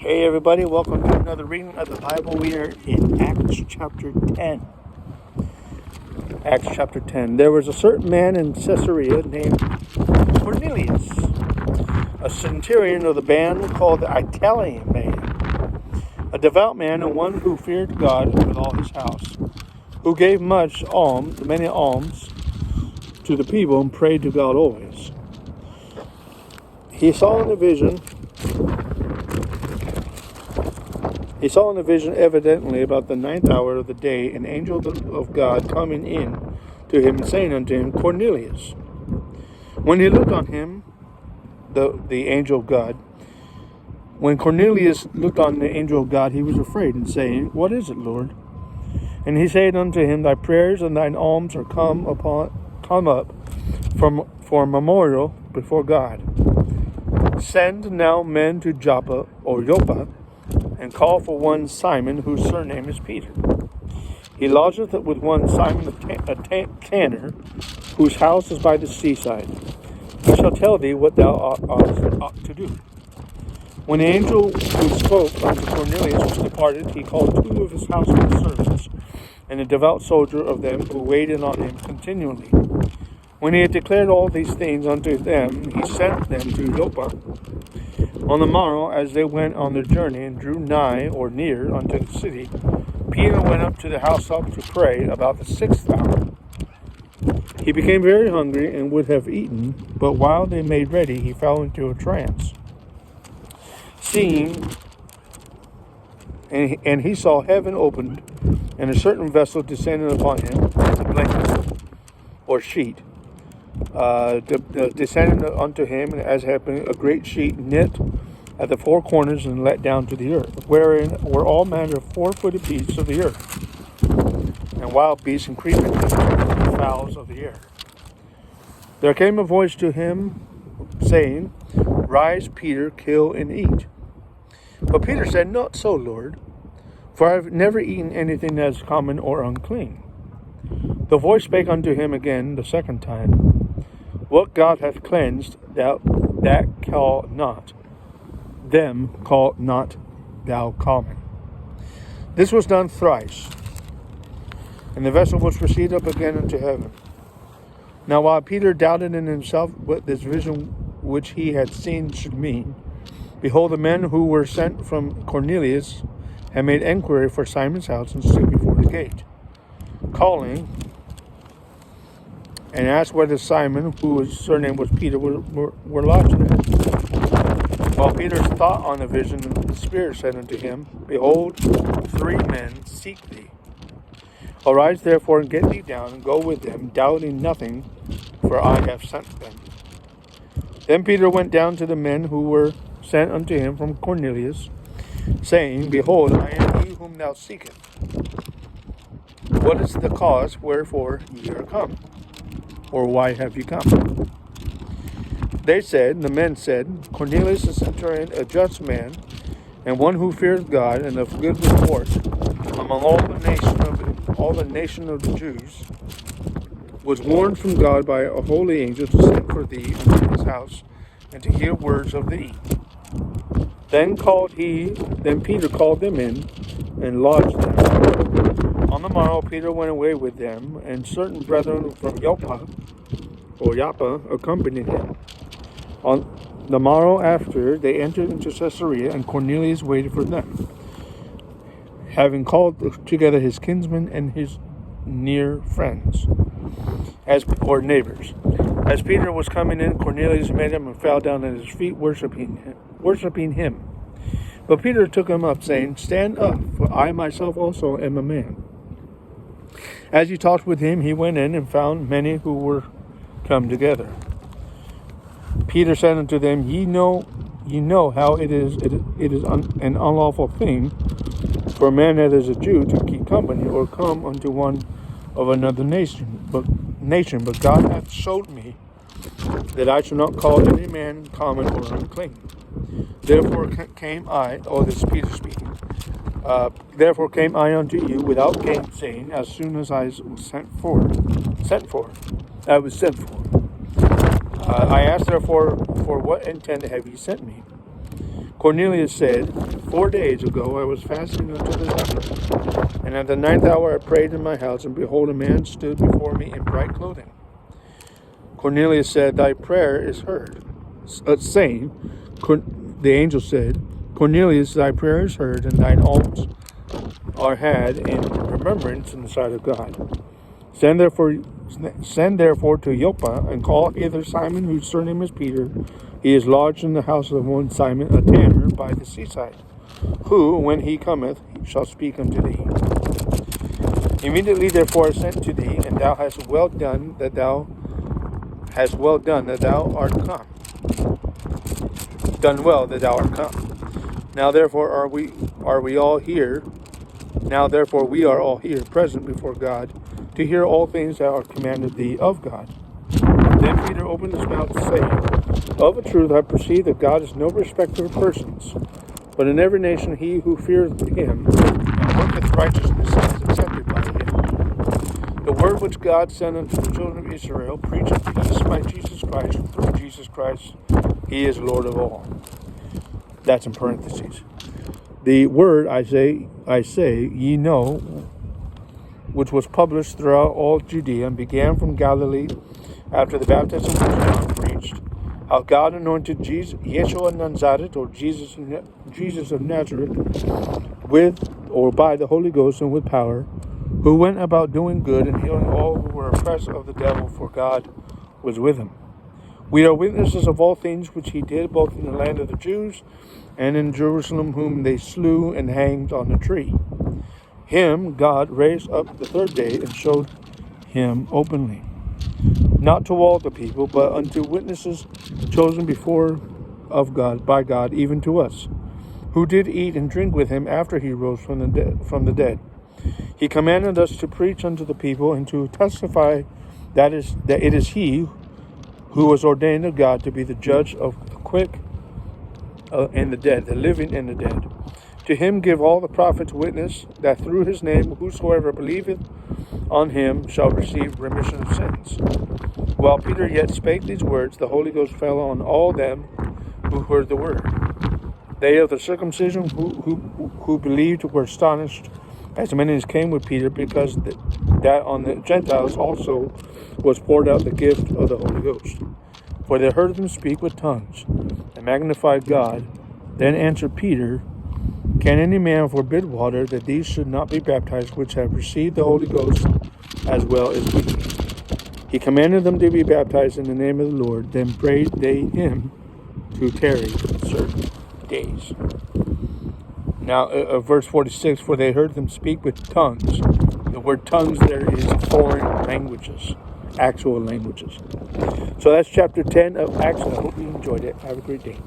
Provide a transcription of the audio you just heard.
Hey everybody, welcome to another reading of the Bible. We are in Acts chapter 10. Acts chapter 10. There was a certain man in Caesarea named Cornelius, a centurion of the band called the Italian man, a devout man and one who feared God with all his house, who gave many alms to the people and prayed to God always. He saw in a vision evidently about the ninth hour of the day, an angel of God coming in to him and saying unto him, Cornelius. When he looked on him, the angel of God, when Cornelius looked on the angel of God, he was afraid, and saying, What is it, Lord? And he said unto him, Thy prayers and thine alms are come up for memorial before God. Send now men to Joppa, and call for one Simon, whose surname is Peter. He lodgeth with one Simon a tanner, whose house is by the seaside. I shall tell thee what thou ought to do. When the angel who spoke unto Cornelius was departed, he called two of his household servants, and a devout soldier of them, who waited on him continually. When he had declared all these things unto them, he sent them to Joppa. On the morrow, as they went on their journey and drew nigh or near unto the city, Peter went up to the housetop to pray about the sixth hour. He became very hungry and would have eaten, but while they made ready, he fell into a trance. And he saw heaven opened, and a certain vessel descended upon him, a blanket or sheet, descended unto him, as had been a great sheet knit at the four corners and let down to the earth, wherein were all manner of 4-footed beasts of the earth, and wild beasts and creeping things, and fowls of the air. There came a voice to him, saying, Rise, Peter, kill and eat. But Peter said, Not so, Lord, for I have never eaten anything that is common or unclean. The voice spake unto him again the second time, What God hath cleansed, that call not thou common. This was done thrice, and the vessel was received up again into heaven. Now while Peter doubted in himself what this vision which he had seen should mean, behold, the men who were sent from Cornelius had made enquiry for Simon's house, and stood before the gate, calling, and asked whether Simon, whose surname was Peter, were lodged there. While Peter thought on the vision, the Spirit said unto him, Behold, 3 men seek thee. Arise therefore, and get thee down, and go with them, doubting nothing, for I have sent them. Then Peter went down to the men who were sent unto him from Cornelius, saying, Behold, I am he whom thou seekest. What is the cause wherefore ye are come? Or why have you come? The men said, Cornelius the centurion, a just man, and one who fears God, and of good report, among all the nation of the Jews, was warned from God by a holy angel to send for thee into his house, and to hear words of thee. Then Peter called them in, and lodged them. On the morrow Peter went away with them, and certain brethren from Joppa accompanied him. On the morrow after, they entered into Caesarea, and Cornelius waited for them, having called together his kinsmen and his near friends, or neighbors. As Peter was coming in, Cornelius met him and fell down at his feet, worshiping him. But Peter took him up, saying, Stand up, for I myself also am a man. As he talked with him, he went in and found many who were come together. Peter said unto them, Ye know how it is an unlawful thing for a man that is a Jew to keep company, or come unto one of another nation. But God hath showed me that I should not call any man common or unclean. Therefore came I, this is Peter speaking, therefore came I unto you without gainsaying, as soon as I was sent for. I asked therefore, for what intent have ye sent me? Cornelius said, 4 days ago I was fasting until the supper, and at the 9th hour I prayed in my house, and behold, a man stood before me in bright clothing. Cornelius said, Thy prayer is heard. The angel said, Cornelius, thy prayer is heard, and thine alms are had in remembrance in the sight of God. Send therefore to Joppa, and call hither Simon, whose surname is Peter. He is lodged in the house of one Simon, a tanner, by the seaside, who, when he cometh, shall speak unto thee. Immediately therefore I sent to thee, and thou hast well done that thou art come. Done well that thou art come. Now therefore we are all here present before God, to hear all things that are commanded thee of God. Then Peter opened his mouth, saying, Of a truth I perceive that God is no respecter of persons, but in every nation he who feareth him and worketh righteousness is accepted by him. The word which God sent unto the children of Israel preacheth peace by Jesus Christ. Through Jesus Christ he is Lord of all. That's in parentheses. The word I say, ye know, which was published throughout all Judea, and began from Galilee after the baptism which John preached, how God anointed Yeshua Nazareth, or Jesus of Nazareth, with or by the Holy Ghost and with power, who went about doing good and healing all who were oppressed of the devil, for God was with him. We are witnesses of all things which he did, both in the land of the Jews and in Jerusalem, whom they slew and hanged on a tree. Him God raised up the third day, and showed him openly, not to all the people, but unto witnesses chosen before of God by God, even to us, who did eat and drink with him after he rose from the dead. He commanded us to preach unto the people, and to testify that it is he who was ordained of God to be the judge of the quick and the dead, the living and the dead. To him give all the prophets witness that through his name whosoever believeth on him shall receive remission of sins. While Peter yet spake these words, the Holy Ghost fell on all them who heard the word. They of the circumcision who believed were astonished, as many as came with Peter, because that on the Gentiles also was poured out the gift of the Holy Ghost. For they heard them speak with tongues, and magnified God. Then answered Peter, Can any man forbid water, that these should not be baptized, which have received the Holy Ghost as well as we? He commanded them to be baptized in the name of the Lord. Then prayed they him to tarry certain days. Now, verse 46, for they heard them speak with tongues. The word tongues there is foreign languages, actual languages. So that's chapter 10 of Acts. I hope you enjoyed it. Have a great day.